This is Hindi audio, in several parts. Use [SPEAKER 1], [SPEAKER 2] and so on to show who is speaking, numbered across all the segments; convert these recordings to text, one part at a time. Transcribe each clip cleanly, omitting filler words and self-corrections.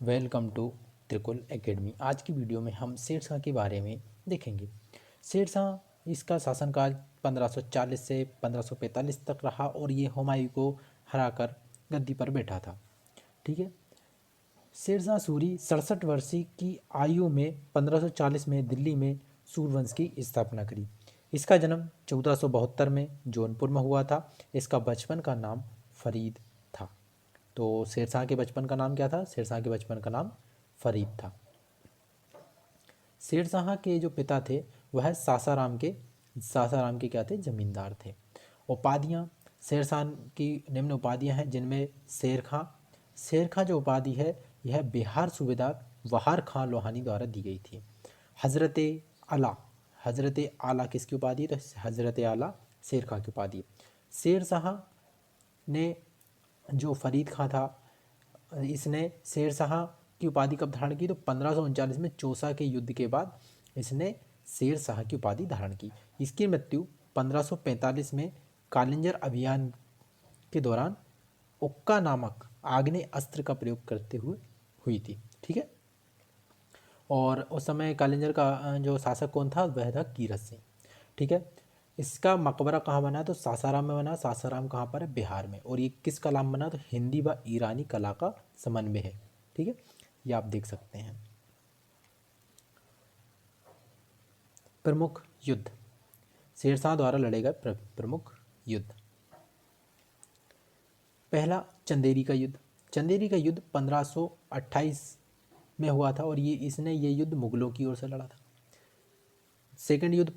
[SPEAKER 1] Welcome to त्रिकुल academy. आज की वीडियो में हम शेरशाह के बारे में देखेंगे। शेरशाह इसका शासनकाल 1540 से 1545 तक रहा और ये हुमायूं को हराकर गद्दी पर बैठा था। ठीक है। शेरशाह सूरी 67 वर्षीय की आयु में 1540 में दिल्ली में सूरवंश की स्थापना करी। इसका जन्म 1472 में जौनपुर में हुआ था। इसका बचपन का नाम फरीद था। तो शेरशाह के बचपन का नाम क्या था? शेरशाह के बचपन का नाम फरीद था। शेरशाह के जो पिता थे वह सासाराम के क्या थे? जमींदार थे। उपाधियाँ शेरशाह की निम्न उपाधियाँ हैं, जिनमें शेर खां जो उपाधि है यह बिहार सूबेदार वहार खां लोहानी द्वारा दी गई थी। हजरत आला किसकी उपाधि है? तो हजरत आला शेर खां की उपाधि। शेरशाह ने जो फरीद खां था, इसने शेरशाह की उपाधि कब धारण की? तो 1539 में चौसा के युद्ध के बाद इसने शेरशाह की उपाधि धारण की। इसकी मृत्यु 1545 में कालिंजर अभियान के दौरान उक्का नामक आग्नेय अस्त्र का प्रयोग करते हुए हुई थी। ठीक है। और उस समय कालिंजर का जो शासक कौन था? वह था कीरत सिंह। ठीक है। इसका मकबरा कहाँ बना? तो सासाराम में बना। सासाराम कहाँ पर है? बिहार में। और ये किस कला में बना? तो हिंदी व ईरानी कला का समन्वय है। ठीक है, ये आप देख सकते हैं। प्रमुख युद्ध, शेरशाह द्वारा लड़े गए प्रमुख युद्ध। पहला चंदेरी का युद्ध। चंदेरी का युद्ध 1528 में हुआ था और ये युद्ध मुगलों की ओर से लड़ा था। सेकंड युद्ध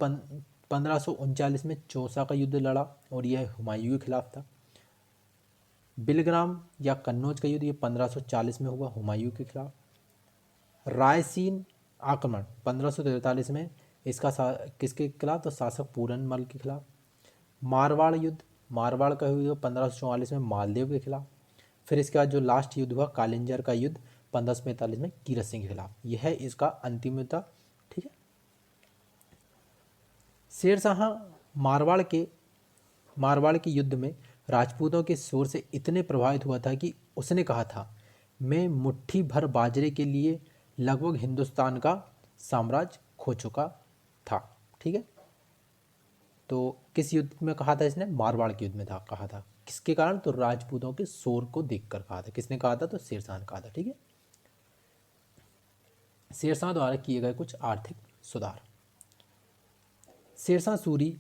[SPEAKER 1] 1539 में चौसा का युद्ध लड़ा और यह हुमायूं के खिलाफ था। बिलग्राम या कन्नौज का युद्ध ये 1540 में हुआ हुमायूं के खिलाफ। रायसीन आक्रमण 1543 में किसके खिलाफ? तो शासक पूरनमल के खिलाफ। मारवाड़ युद्ध, मारवाड़ का युद्ध 1544 में मालदेव के खिलाफ। फिर इसके बाद जो लास्ट युद्ध हुआ कालिंजर का युद्ध 1545 में कीरत सिंह के खिलाफ। यह है इसका अंतिम युद्ध था। ठीक है। शेरशाह मारवाड़ के युद्ध में राजपूतों के शोर से इतने प्रभावित हुआ था कि उसने कहा था, मैं मुट्ठी भर बाजरे के लिए लगभग हिंदुस्तान का साम्राज्य खो चुका था। ठीक है। तो किस युद्ध में कहा था इसने? मारवाड़ के युद्ध में था कहा था। किसके कारण? तो राजपूतों के शोर को देखकर कहा था। किसने कहा था? तो शेरशाह ने कहा था। ठीक है। शेरशाह द्वारा किए गए कुछ आर्थिक सुधार। शेरशाह सूरी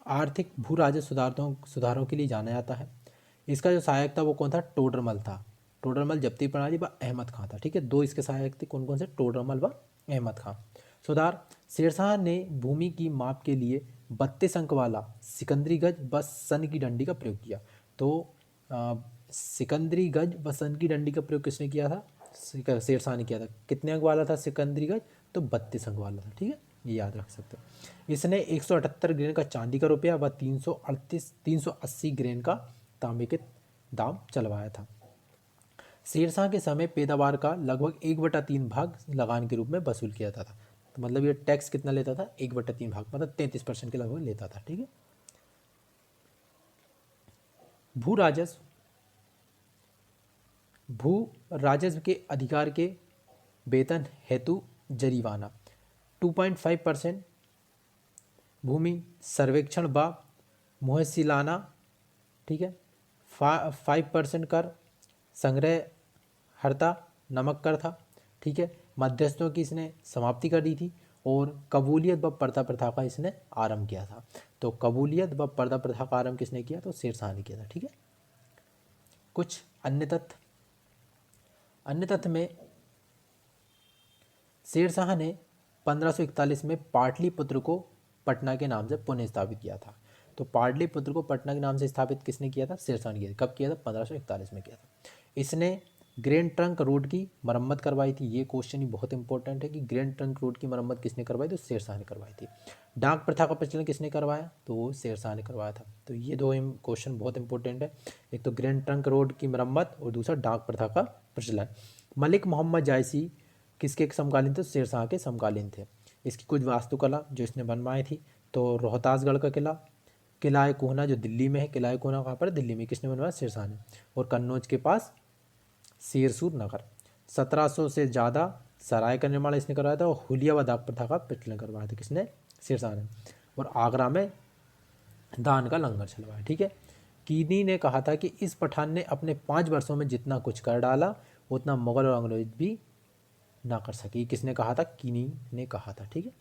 [SPEAKER 1] आर्थिक भू राजस्व सुधारों के लिए जाना जाता है। इसका जो सहायक था वो कौन था? टोडरमल था। टोडरमल जब्ती प्रणाली व अहमद खां था। ठीक है। दो इसके सहायक थे, कौन कौन से? टोडरमल व अहमद खां। सुधार, शेरशाह ने भूमि की माप के लिए 32 अंक वाला सिकंदरी गज व सन की डंडी का प्रयोग किया। तो सिकंदरी गज व सन की डंडी का प्रयोग किसने किया था? शेरशाह ने किया था। कितने अंक वाला था सिकंदरी गज? तो 32 अंक वाला था। ठीक है, ये याद रख सकते हो। इसने 178 ग्रेन का चांदी का रुपया व 380 ग्रेन का तांबे के दाम चलवाया था। शेरशाह के समय पैदावार का लगभग 1/3 भाग लगान के रूप में वसूल किया जाता था। तो मतलब ये टैक्स कितना लेता था? 1/3 भाग, मतलब 33% के लगभग लेता था। ठीक है। भू राजस्व भू राजस्व के अधिकार के वेतन हेतु जरीवाना 2.5% भूमि सर्वेक्षण व मुहसिलाना। ठीक है। 5% कर संग्रह हरता नमक कर था। ठीक है। मध्यस्थों की इसने समाप्ति कर दी थी और कबूलियत व पर्दा प्रथा का इसने आरंभ किया था। तो कबूलियत व पर्दा प्रथा का आरंभ किसने किया? तो शेरशाह ने किया था। ठीक है। कुछ अन्य तथ्य में शेरशाह ने 1541 में पाटलिपुत्र को पटना के नाम से पुनः स्थापित किया था। तो पाटलिपुत्र को पटना के नाम से स्थापित किसने किया था? शेरशाह ने किया था। कब किया था? 1541 में किया था। इसने ग्रैंड ट्रंक रोड की मरम्मत करवाई थी। ये क्वेश्चन ही बहुत इंपॉर्टेंट है कि ग्रैंड ट्रंक रोड की मरम्मत किसने करवाई? तो शेरशाह ने करवाई थी। डाक प्रथा का प्रचलन किसने करवाया? तो शेरशाह ने करवाया था। तो ये दो क्वेश्चन बहुत इंपॉर्टेंट है, एक तो ग्रैंड ट्रंक रोड की मरम्मत और दूसरा डाक प्रथा का प्रचलन। मलिक मोहम्मद जायसी किसके समकालीन थे? शेरशाह के समकालीन थे। इसकी कुछ वास्तुकला जो इसने बनवाई थी, तो रोहतासगढ़ का किला, किला कोहना जो दिल्ली में है, किला कोहना कहाँ पर है? दिल्ली में। किसने बनवाया? शेरशाह ने। और कन्नौज के पास शेरसूर नगर। 1700 से ज़्यादा सराय का निर्माण इसने करवाया था और हुलिया व दाग प्रथा का प्रचलन करवाया था। किसने? शेरशाह ने। और आगरा में दान का लंगर चलवाया। ठीक है। कीनी ने कहा था कि इस पठान ने अपने 5 वर्षों में जितना कुछ कर डाला उतना मुगल और अंग्रेज भी ना कर सके। किसने कहा था? कीनी ने कहा था। ठीक है।